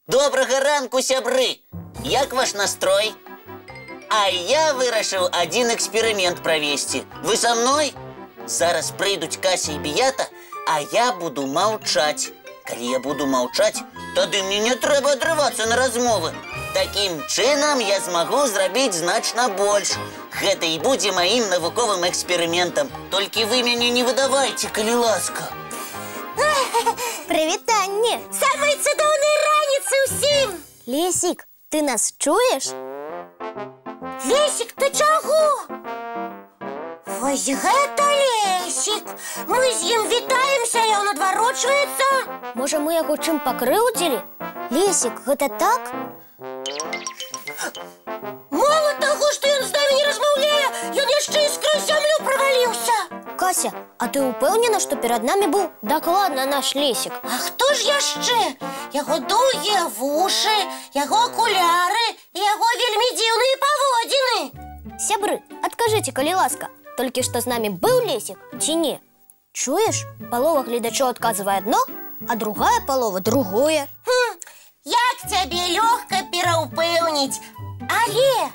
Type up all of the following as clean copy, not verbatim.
Добрага ранку, сябры! Як ваш настрой? А я вырашыў один эксперимент провести. Вы со мной? Зараз прыйдуць Кася и Бията, а я буду молчать. Калі я буду молчать, тады мне не трэба адрывацца на размовы. Таким чынам я змагу зрабіць значна больш. Гэта і будзе маім навуковым экспериментом. Толькі вы мяне не выдавайце, калі ласка. Прывітанне! Самай цудоўнай раніцы ўсім! Лесік, ты нас чуеш? Лесік, ты чаго? Вось гэта Лесік! Мы з ім вітаемся, і ён адварочваецца. Можа, мы яго чым пакрыўдзілі? Лесік, гэта так? Мало таго, што ён з намі не размаўляе, ён яшчэ і скрозь зямлю праваліўся. Кася, а ты ўпэўнена, што перад намі быў дакладна наш Лесік? А хто ж яшчэ? Яго доўгія вушы, яго акуляры і яго вельмі дзіўныя паводзіны. Сябры, адкажыце, калі ласка, толькі што з намі быў Лесік ці не? Чуеш? Палова гледачоў адказвае адно, а другая палова другое. Як цябе лёгка пераўпэўніць, але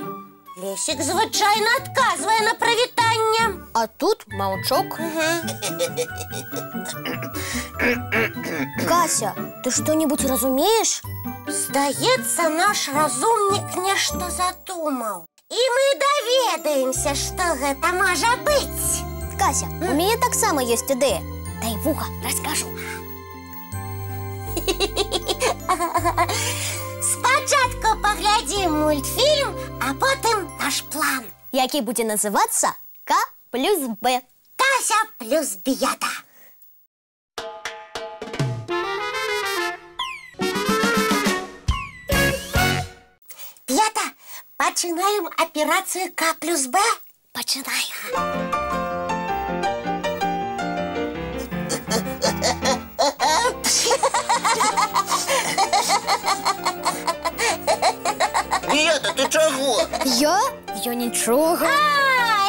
Лесік звычайна адказвае на прывітанне. А тут маўчок. Кася, ты што-нибудь разумееш? Здаецца, наш разумнік нешта задумаў. І мы даведаемся, што гэта можа быць. Кася, у мяне таксама ёсць ідэя. Дай вуха, раскажу. Спачатку паглядзім мультфільм, а потым наш план. Які будзе называцца К плюс Б. Кася плюс Бията. Бията, пачынаем аперацыю К плюс Б? Пачынаем. Бията, ты чаго? Я нічога.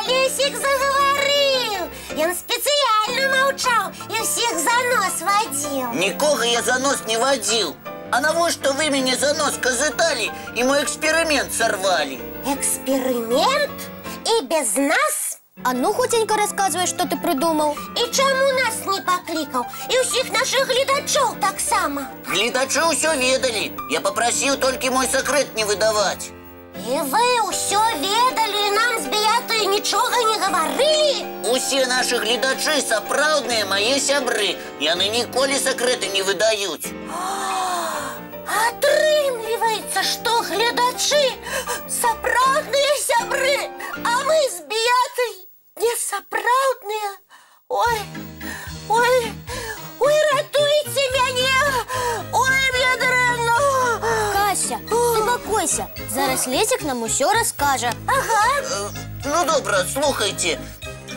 Лесік загаварыў. Ён спецыяльна маўчаў і ўсіх за нос вадзіў. Нікога я за нос не вадзіў. А навошта вы мяне за нос казыталі і мой эксперимент сорвали? Эксперимент? І без нас? А ну, хутенька расказвай, што ты прыдумаў. І чаму нас не паклікаў? І ўсіх нашых гледачоў таксама. Гледачы ўсё ведалі. Я папрасіў толькі мой сакрэт не выдаваць. І вы ўсё ведалі, і нам з Біятай нічога не гаварылі? Усе нашы гледачы сапраўдныя мае сябры. Яны ніколі сакрэты не выдаюць. Атрымліваецца, што гледачы сапраўдныя сябры, а мы з Біятай не сапраўдныя. Ой, ратуйце мяне! Ой, мне дрэнна! Кася, супакойся. Зараз Лесік нам усё раскажа. Ага. Ну, добра, слухайце.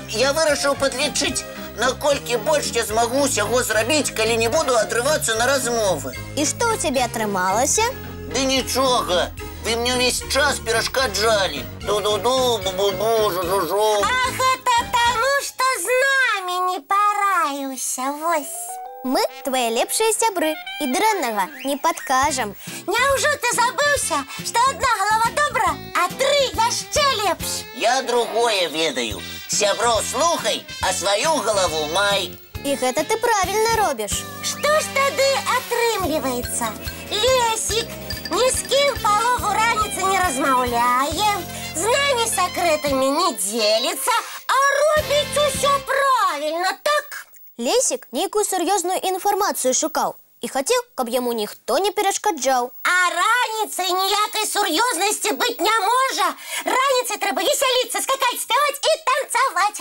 Я вырашыў падлічыць, наколькі больш я змагу усяго зрабіць, калі не буду адрывацца на размовы. І што ў цябе атрымалася? Ды нічога. Вы мне ўвесь час перашкаджалі. Ду-ду-ду, бу-бу-бу, жу-жу-жу. А гэта таму, што з намі не параіўся, вось. Мы твае лепшыя сябры і дрэннага не падкажам. Няўжо ты забыўся, што адна галава добра, а тры яшчэ лепш? Я другое ведаю. Сяброў слухай, а сваю галаву май. І гэта ты правільна робіш. Што ж тады атрымліваецца? Лесік ні з кім палову раніцы не размаўляе, з намі сакрэтамі не дзеліцца, а робіць усё правільна, так? Лесік нейкую сур'ёзную інфармацыю шукаў і хацеў, каб яму ніхто не перашкаджаў. А раніцай ніякай сур'ёзнасці быць не можа. Раніцай трэба весяліцца, скакаць, спяваць і танцаваць.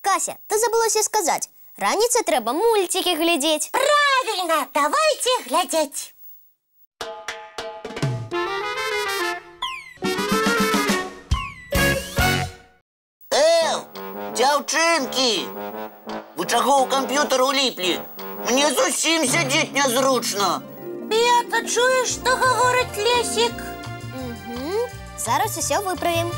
Кася, ты забылася сказаць, раніцай трэба мульцікі глядзець. Правільна, давайце глядзець. Дзяўчынкі! Вы чаго ў камп'ютар уліплі? Мне зусім сядзець нязручна. Бията, чуеш, што гаворыць Лесік? Зараз усё выправім.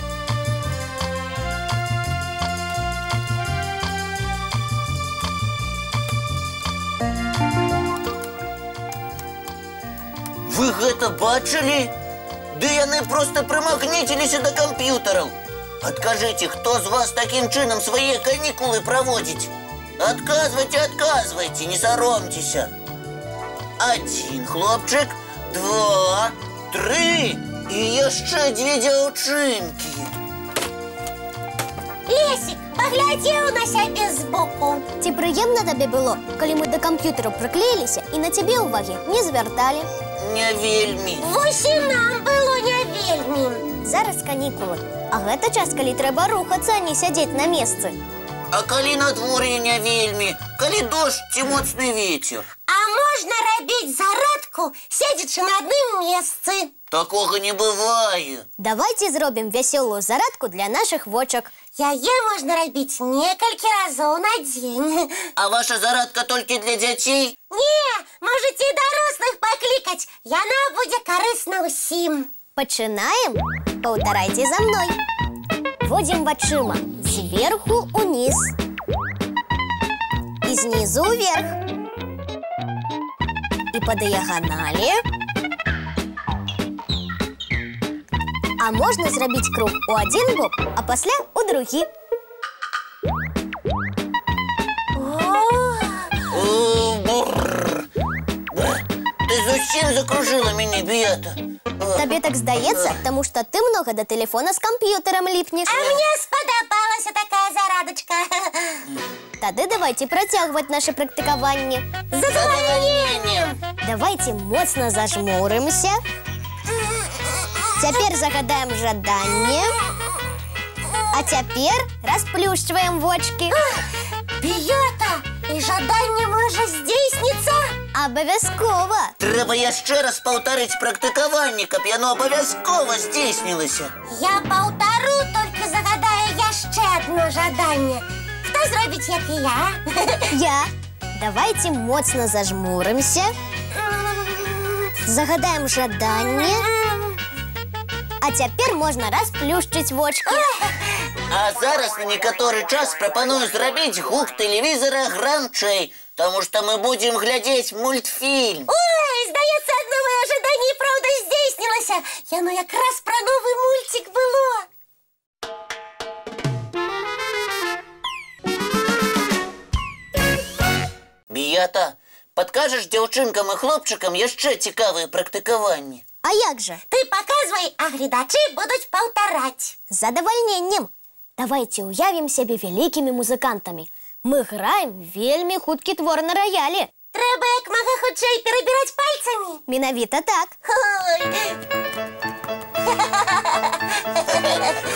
Вы гэта бачылі? Ды яны проста прымагнеціліся да камп'ютараў. Адкажыце, хто з вас такім чынам свае канікулы праводзіць? Адказвайце, не саромцеся. 1 хлопчык, 2, 3 і яшчэ 2 дзяўчынкі. Лесик, паглядзеў на сябе збоку. Ці прыемна табе было, калі мы да камп'ютараў прыклеіліся і на цябе ўвагі не звярталі? Не вельмі. Вось і нам было не вельмі. Зараз канікулы, а гэта час, калі трэба рухацца, а не сядзець на месцы. А калі надвор'е не вельмі, калі дождж ці моцны вецер? А можна рабіць зарадку, седзячы на адным месцы. Такога не бывае. Давайце зробім вясёлую зарадку для нашых вочак. Яе можна рабіць некалькі разоў на дзень. А ваша зарадка толькі для дзяцей? Не, можаце і дарослых паклікаць. Яна будзе карысна ўсім. Пачынаем? Паўтарайце за мной. Водзім вачыма зверху ўніз і знізу ўверх. І па дыяганалі. А можна зрабіць круг у адзін бок, а пасля у другі. Ты зусім закружила мяне, Беата. Табе так здаецца, таму што ты многа да тэлефона з камп'ютарам ліпнеш. А мне спадабалася такая зарадачка. Тады давайце працягваць наша практыкаванне. З задавальненнем. Давайце моцна зажмурымся. Цяпер загадаем жаданне. А цяпер расплюшчваем вочкі. Беата, і жаданне можа здзейсніцца? Абавязкова. Трэба яшчэ раз паўтарыць практыкаванне, каб яно абавязкова здзейснілася. Я паўтару, толькі загадаю яшчэ адно жаданне. Хто зробіць, як і я? Я. Давайце моцна зажмурымся. Загадаем жаданне. А цяпер можна расплюшчыць вочкі. А зараз на некаторы час прапаную зрабіць гук тэлевізара грамчэй, таму што мы будзем глядзець мультфільм. Ой, здаецца, адно маё жаданне і праўда здзейснілася. Яно якраз пра новы мульцік было. Беата, падкажаш дзяўчынкам і хлопчыкам яшчэ цікавыя практыкаванні? А як жа? Ты паказвай, а гледачы будуць паўтараць. З задавальненнем. Давайце ўявім сябе вялікімі музыкантамі. Мы граем вельмі хуткі твор на раялі. Трэба як мага хутчэй перабіраць пальцамі. Менавіта так. Ой.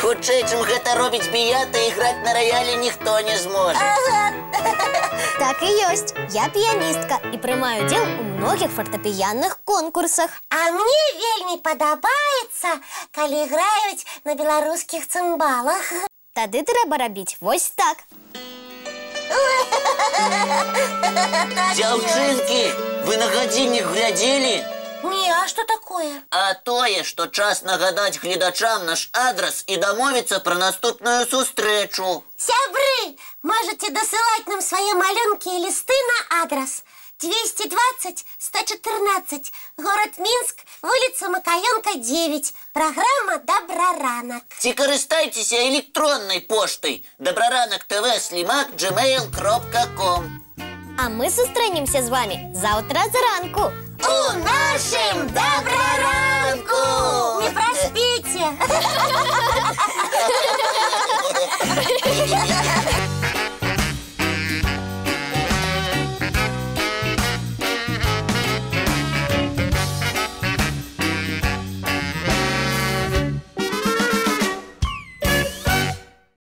Хутчэй, чым гэта робіць Беата, іграць на раялі ніхто не зможа. Так і ёсць. Я піяністка і прымаю удзел у многіх фартэпіянных конкурсах. А мне вельмі падабаецца, калі граюць на беларускіх цымбалах. Тады трэба рабіць вось так. Дзяўчынкі, вы на гадзіннік глядзелі? Не, а што такое? А тое, што час нагадаць гледачам наш адрас і дамовіцца пра наступную сустрэчу. Сябры, можаце дасылаць нам свае малюнкі і лісты на адрас 220-114, город Мінск, вуліца Макаёнка, 9, праграма «Добраранак». Ці карыстайцеся электроннай поштай добраранак.tv@gmail.com. А мы сустрэнемся з вами заўтра зранку. У нашым добраранку! Не праспіце!